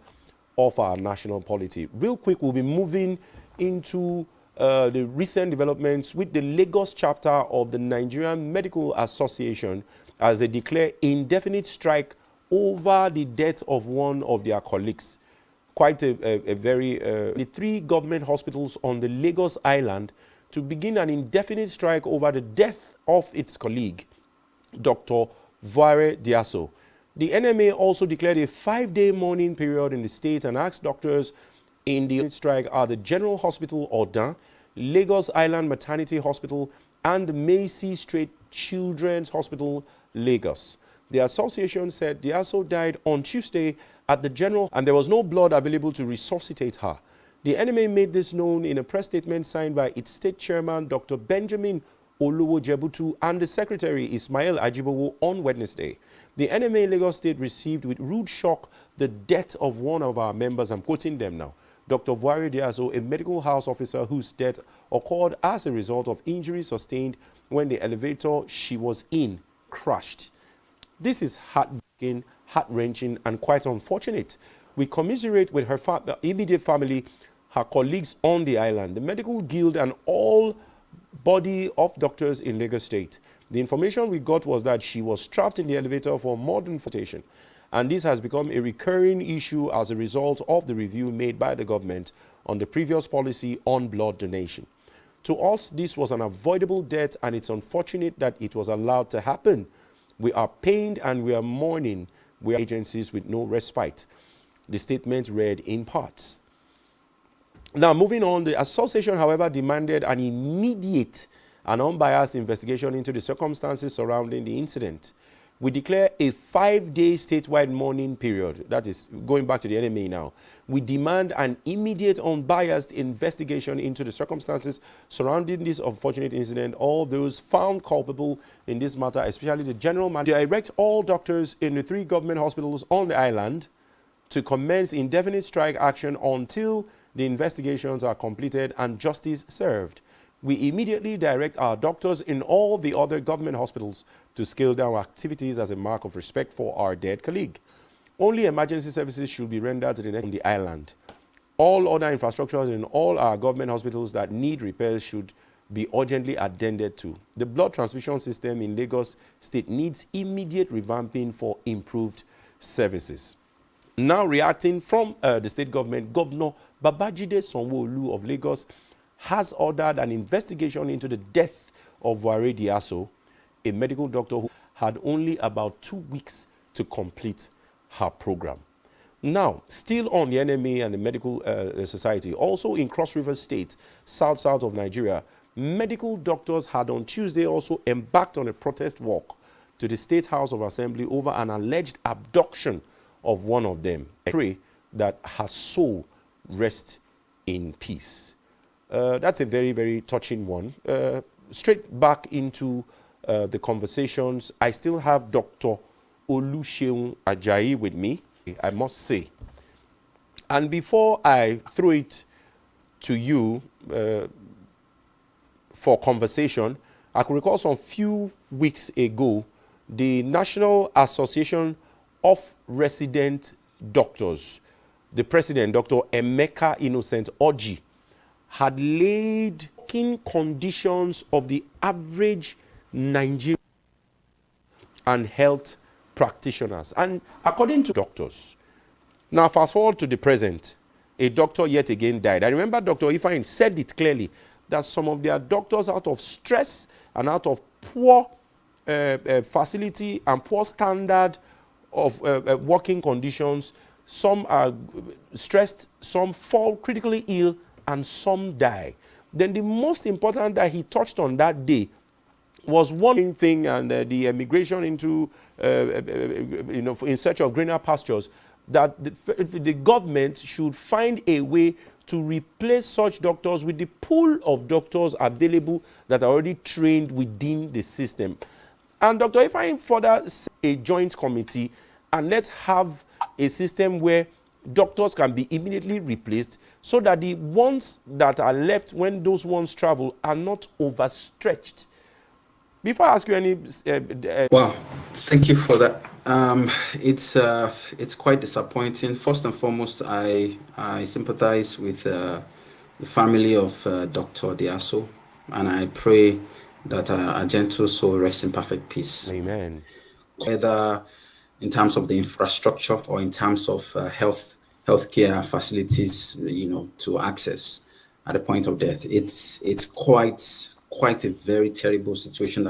of our national polity. Real quick, we'll be moving into the recent developments with the Lagos chapter of the Nigerian Medical Association as they declare indefinite strike over the death of one of their colleagues. Quite a very, the 3 government hospitals on the Lagos Island to begin an indefinite strike over the death of its colleague, Dr. Vuare Diaso. The NMA also declared a 5-day mourning period in the state and asked doctors in the strike are the General Hospital Odin, Lagos Island Maternity Hospital, and Macy Street Children's Hospital, Lagos. The association said Diaso died on Tuesday at the General and there was no blood available to resuscitate her. The NMA made this known in a press statement signed by its state chairman, Dr. Benjamin Oluwo Jebutu, and the secretary, Ismail Ajibowo, on Wednesday. The NMA Lagos State received with rude shock the death of one of our members. I'm quoting them now. Dr. Vuare Diaso, a medical house officer whose death occurred as a result of injuries sustained when the elevator she was in crashed. This is heartbreaking, heart-wrenching, and quite unfortunate. We commiserate with her immediate family, her colleagues on the island, the medical guild, and all body of doctors in Lagos State. The information we got was that she was trapped in the elevator for more than 40, and this has become a recurring issue as a result of the review made by the government on the previous policy on blood donation. To us, this was an avoidable death, and it's unfortunate that it was allowed to happen. We are pained and we are mourning. We are agencies with no respite. The statement read in parts. Now, moving on, the association, however, demanded an immediate and unbiased investigation into the circumstances surrounding the incident. We declare a 5-day statewide mourning period. That is going back to the NMA now. We demand an immediate, unbiased investigation into the circumstances surrounding this unfortunate incident. All those found culpable in this matter, especially the general manager, direct all doctors in the 3 government hospitals on the island to commence indefinite strike action until the investigations are completed and justice served. We immediately direct our doctors in all the other government hospitals to scale down activities as a mark of respect for our dead colleague. Only emergency services should be rendered to the next on the island. All other infrastructures in all our government hospitals that need repairs should be urgently attended to. The blood transfusion system in Lagos State needs immediate revamping for improved services. Now reacting from the state government, Governor Babajide Sanwo-Olu of Lagos has ordered an investigation into the death of Ware Diaso, a medical doctor who had only about 2 weeks to complete her program. Now, still on the NMA and the medical society, also in Cross River State, south of Nigeria, medical doctors had on Tuesday also embarked on a protest walk to the State House of Assembly over an alleged abduction of one of them. I pray that her soul rest in peace. That's a very, very touching one. Straight back into the conversations, I still have Dr. Oluseun Ajayi with me, I must say. And before I throw it to you for conversation, I could recall some few weeks ago, the National Association of Resident Doctors, the president, Dr. Emeka Innocent Oji, had laid working conditions of the average Nigerian and health practitioners. And according to doctors, now fast forward to the present, a doctor yet again died. I remember Dr. Ifeanyi said it clearly that some of their doctors, out of stress and out of poor facility and poor standard of working conditions, some are stressed, some fall critically ill, and some die. Then the most important that he touched on that day was one thing, and the emigration into, in search of greener pastures, that the government should find a way to replace such doctors with the pool of doctors available that are already trained within the system. And Dr. Ifeanyi further said a joint committee, and let's have a system where doctors can be immediately replaced so that the ones that are left when those ones travel are not overstretched. Before I ask you any... Wow, thank you for that. It's quite disappointing. First and foremost, I sympathize with the family of Dr. Diaso, and I pray that a gentle soul rests in perfect peace. Amen. Whether in terms of the infrastructure or in terms of healthcare facilities, to access at the point of death, it's quite a very terrible situation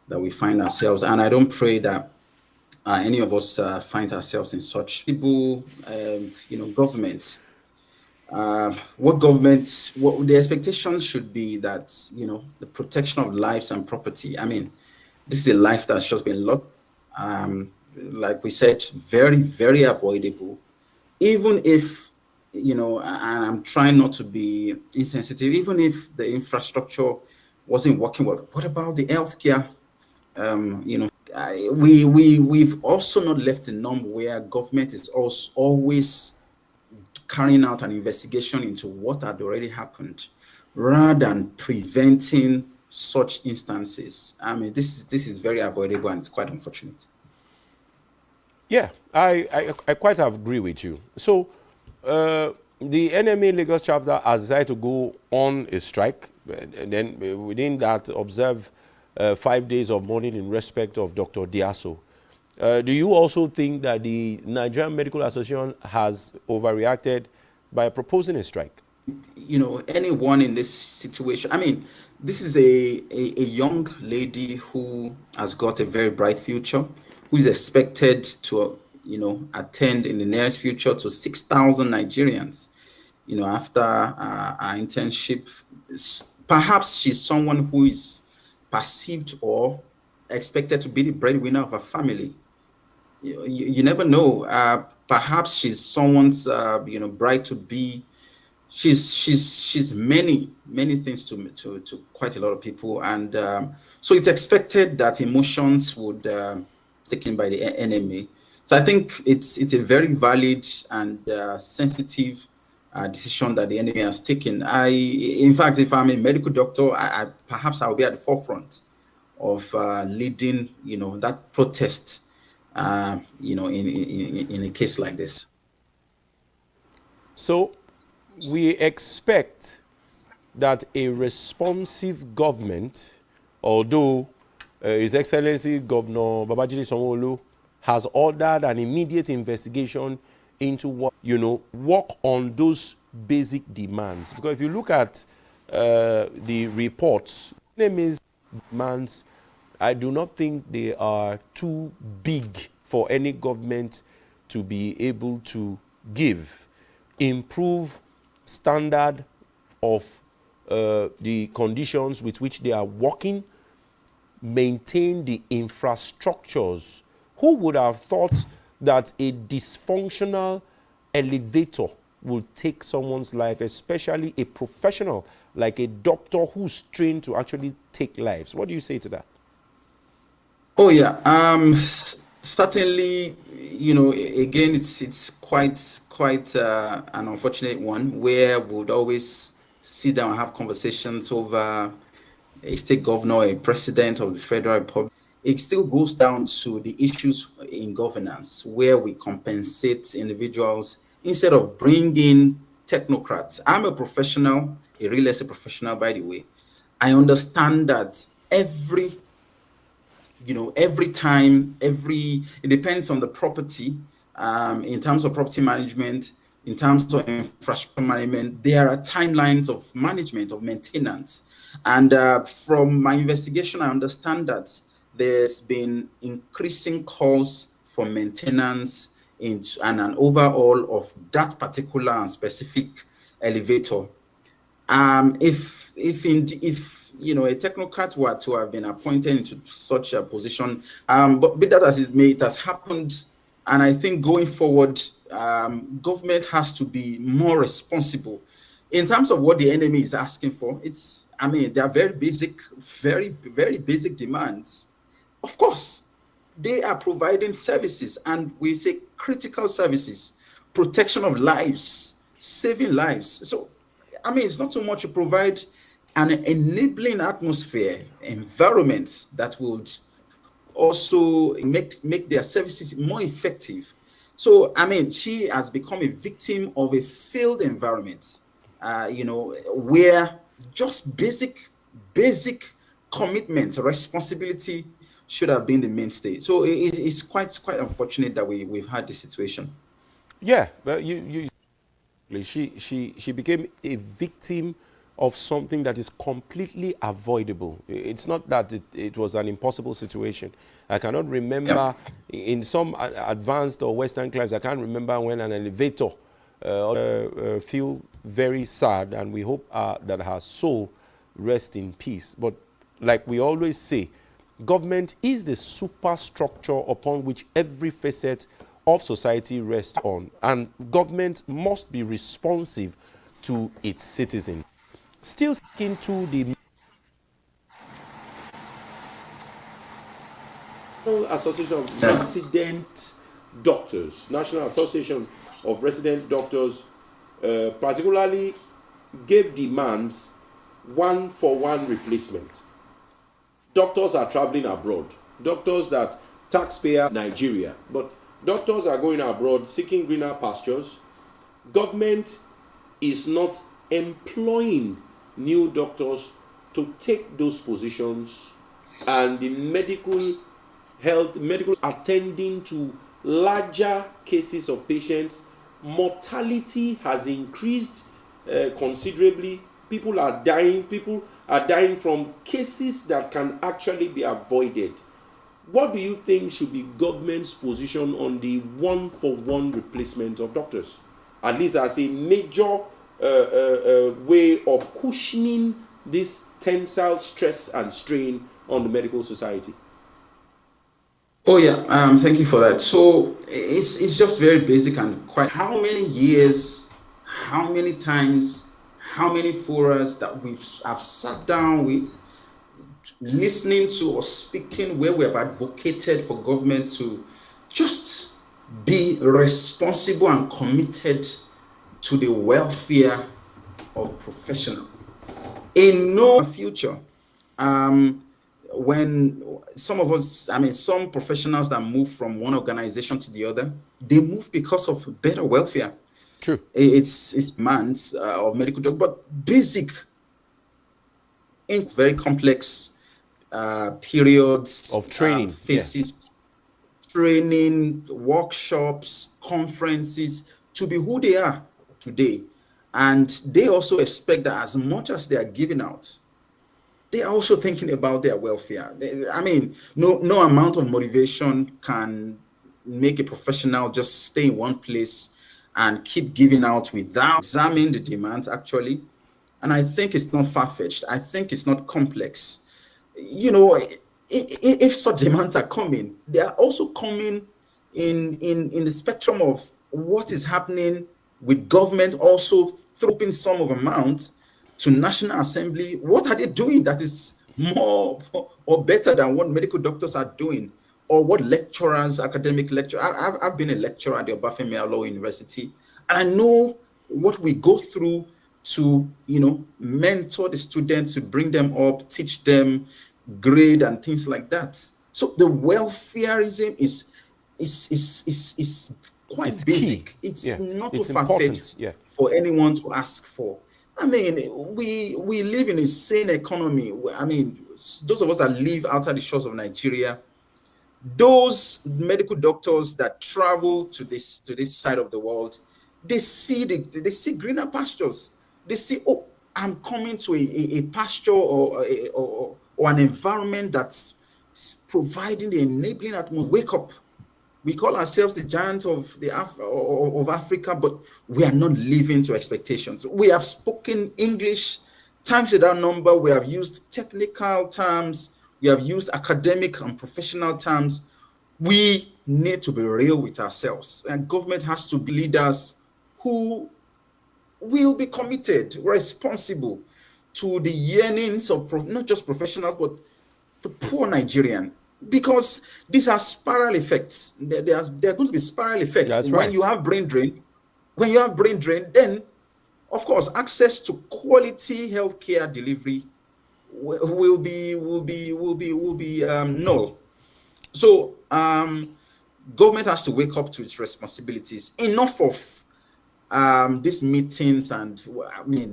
that we find ourselves. And I don't pray that any of us find ourselves in such people. Governments. What the expectation should be that the protection of lives and property. I mean, this is a life that's just been lost. Like we said, very, very avoidable. Even if, and I'm trying not to be insensitive, even if the infrastructure wasn't working well, what about the healthcare? We've also not left the norm where government is also always carrying out an investigation into what had already happened, rather than preventing such instances. I mean, this is very avoidable, and it's quite unfortunate. Yeah, I quite agree with you. So the NMA Lagos chapter has decided to go on a strike, and then within that observe 5 days of mourning in respect of Dr. Diaso. Do you also think that the Nigerian Medical Association has overreacted by proposing a strike? Anyone in this situation, I mean, this is a young lady who has got a very bright future, who is expected to, attend in the nearest future to 6,000 Nigerians. after our internship. Perhaps she's someone who is perceived or expected to be the breadwinner of a family. You never know. Perhaps she's someone's bride to be. She's many things to quite a lot of people, and so it's expected that emotions would taken by the enemy. So I think it's a very valid and sensitive decision that the enemy has taken. In fact, if I'm a medical doctor, perhaps I'll be at the forefront of leading, that protest, in a case like this. So we expect that a responsive government, although His Excellency Governor Babajide Sanwo-Olu has ordered an immediate investigation into what, work on those basic demands. Because if you look at the reports, demands, I do not think they are too big for any government to be able to give. Improve standard of the conditions with which they are working, maintain the infrastructures. Who would have thought that a dysfunctional elevator will take someone's life, especially a professional like a doctor who's trained to actually take lives? What do you say to that? Oh yeah, certainly. Again, it's quite an unfortunate one where we would always sit down and have conversations over a state governor, a president of the Federal Republic. It still goes down to the issues in governance where we compensate individuals instead of bringing technocrats. I'm a professional, a real estate professional, by the way. I understand that it depends on the property. In terms of property management, in terms of infrastructure management, there are timelines of management, of maintenance. And from my investigation, I understand that there's been increasing calls for maintenance and an overhaul of that particular and specific elevator. If a technocrat were to have been appointed into such a position, but be that as it may, it has happened. And I think going forward, government has to be more responsible in terms of what the enemy is asking for. They are very basic, very, very basic demands. Of course, they are providing services, and we say critical services, protection of lives, saving lives. So, it's not so much to provide an enabling atmosphere, environment that would also make their services more effective. So, she has become a victim of a failed environment, where just basic commitment, responsibility should have been the mainstay. So it's quite unfortunate that we've had this situation. Yeah, but she became a victim of something that is completely avoidable. It's not that it was an impossible situation. I cannot remember in some advanced or Western climes, I can't remember when an elevator feel very sad, and we hope that her soul rest in peace. But like we always say, government is the superstructure upon which every facet of society rests on, and government must be responsive to its citizens. Still sticking to the National Association of Resident Doctors, National Association of Resident Doctors, particularly gave demands 1-for-1 replacement. Doctors are traveling abroad. Doctors that taxpayer Nigeria, but doctors are going abroad seeking greener pastures. Government is not employing new doctors to take those positions, and the medical attending to larger cases of patients. Mortality has increased considerably. People are dying from cases that can actually be avoided. What do you think should be government's position on the 1-for-1 replacement of doctors? At least as a major way of cushioning this tensile stress and strain on the medical society? Oh yeah, thank you for that. So it's just very basic and quite. How many years, how many times, how many forums that have sat down with, listening to or speaking where we have advocated for government to just be responsible and committed to the welfare of professionals. In no future, when some of us, some professionals that move from one organization to the other, they move because of better welfare. True. It's demands of medical doctor, but basic, in very complex periods of training, phases, training, workshops, conferences to be who they are today. And they also expect that as much as they are giving out, they are also thinking about their welfare. No amount of motivation can make a professional just stay in one place and keep giving out without examining the demands, actually. And I think it's not far-fetched. I think it's not complex. If such demands are coming, they are also coming in the spectrum of what is happening with government also throwing some of amount to National Assembly. What are they doing that is more or better than what medical doctors are doing, or what lecturers, academic lecturers? I've been a lecturer at the Obafemi Awolowo University, and I know what we go through to mentor the students, to bring them up, teach them, grade and things like that. So the welfareism is quite basic. Key. It's not too far-fetched for anyone to ask for. We live in a sane economy. Those of us that live outside the shores of Nigeria, those medical doctors that travel to this side of the world, they see greener pastures. They see, oh, I'm coming to a pasture or an environment that's providing the enabling atmosphere. Wake up. We call ourselves the giant of Africa, but we are not living to expectations. We have spoken English times without number. We have used technical terms. We have used academic and professional terms. We need to be real with ourselves. And government has to be leaders who will be committed, responsible to the yearnings of not just professionals, but the poor Nigerian. Because these are spiral effects. There are going to be spiral effects. That's when right. you have brain drain. When you have brain drain, then of course access to quality healthcare delivery will be null. So government has to wake up to its responsibilities. Enough of these meetings, and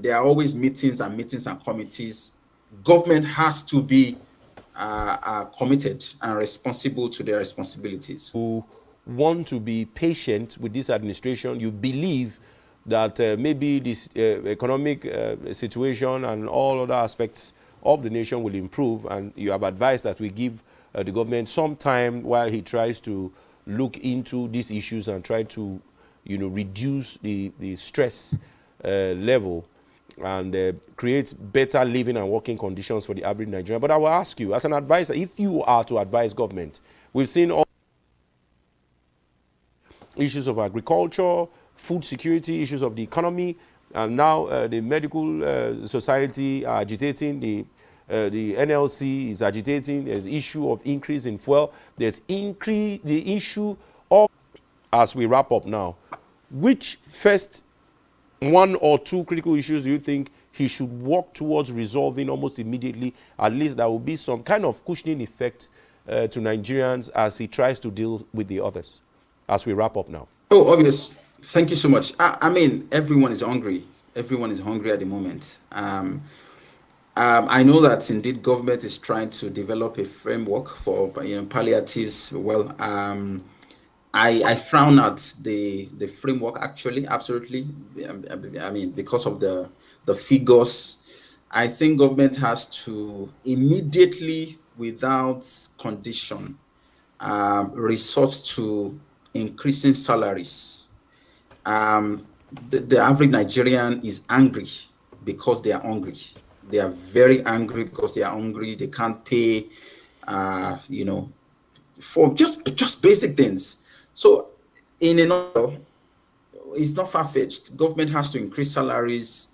there are always meetings and committees. Government has to be committed and responsible to their responsibilities. Who want to be patient with this administration? You believe that maybe this economic situation and all other aspects of the nation will improve, and you have advised that we give the government some time while he tries to look into these issues and try to reduce the stress level and create better living and working conditions for the average Nigerian. But I will ask you, as an advisor, if you are to advise government, we've seen all issues of agriculture, food security, issues of the economy, and now the medical society are agitating, the NLC is agitating, there's issue of increase in fuel, there's the issue of, as we wrap up now, which first one or two critical issues do you think he should work towards resolving almost immediately? At least there will be some kind of cushioning effect to Nigerians as he tries to deal with the others, as we wrap up now. Oh, obvious. Thank you so much. Everyone is hungry. Everyone is hungry at the moment. I know that indeed government is trying to develop a framework for palliatives. Well, I frown at the framework, actually, absolutely. Because of the figures, I think government has to immediately, without condition, resort to increasing salaries. the average Nigerian is angry because they are hungry. They are very angry because they are hungry. They can't pay, you know, for just basic things. So in a nutshell, it's not far-fetched. Government has to increase salaries,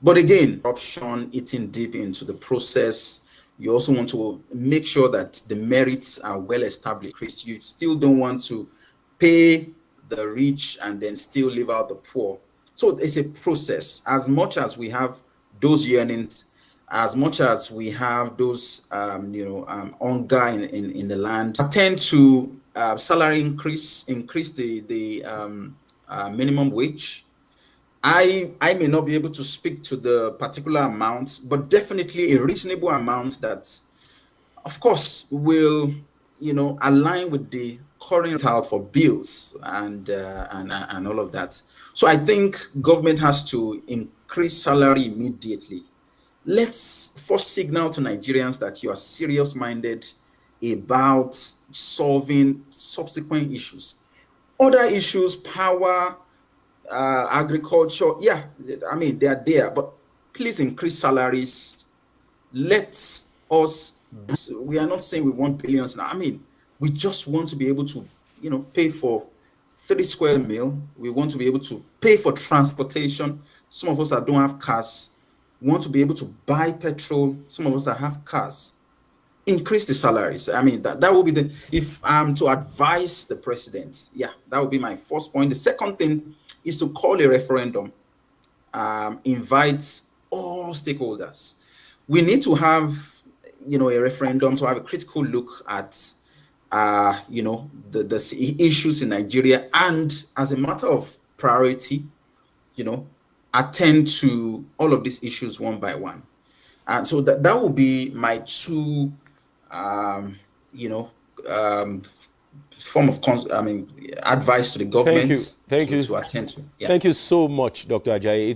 but again, corruption eating deep into the process. You also want to make sure that the merits are well established. You still don't want to pay the rich and then still leave out the poor. So it's a process. As much as we have those yearnings, as much as we have those, hunger in the land, attend to salary increase the minimum wage. I may not be able to speak to the particular amount, but definitely a reasonable amount that, of course, will align with the current out for bills and all of that. So I think government has to increase salary immediately. Let's first signal to Nigerians that you are serious-minded about solving subsequent issues. Other issues, power, agriculture, yeah, I mean, they are there, but please increase salaries. Let us, we are not saying we want billions now. I mean, we just want to be able to, pay for 3 square meal. We want to be able to pay for transportation. Some of us that don't have cars want to be able to buy petrol. Some of us that have cars. Increase the salaries. I mean, that will be if I'm to advise the president, yeah, that would be my first point. The second thing is to call a referendum, invite all stakeholders. We need to have, a referendum to have a critical look at, the issues in Nigeria, and as a matter of priority, attend to all of these issues one by one. And so that will be my two, form of advice to the government. Thank you to attend to. Yeah. Thank you so much, Dr. Ajayi.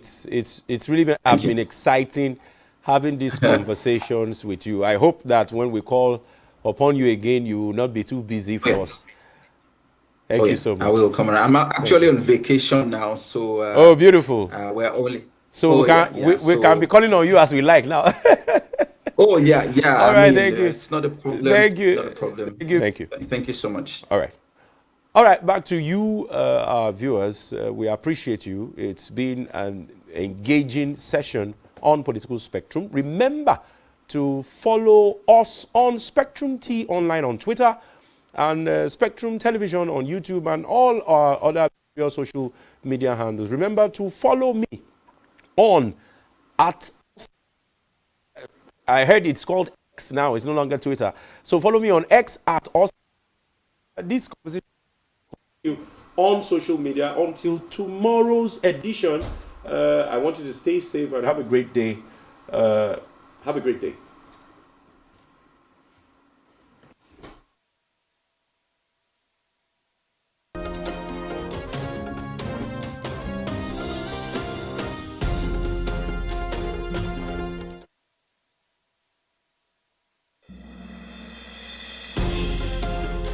It's really been exciting having these conversations with you. I hope that when we call upon you again, you will not be too busy for us. Thank you so much. I will come around. I'm actually on vacation now, so. Oh, beautiful. We're only. So we can be calling on you as we like now. Oh yeah. All right, thank you. It's not a problem. Thank you. It's not a problem. Thank you. Thank you so much. All right. Back to you, our viewers. We appreciate you. It's been an engaging session on Political Spectrum. Remember to follow us on Spectrum T online on Twitter and Spectrum Television on YouTube and all our other social media handles. Remember to follow me on I heard it's called X now. It's no longer Twitter. So follow me on X at us. This conversation on social media until tomorrow's edition. I want you to stay safe and have a great day. Have a great day.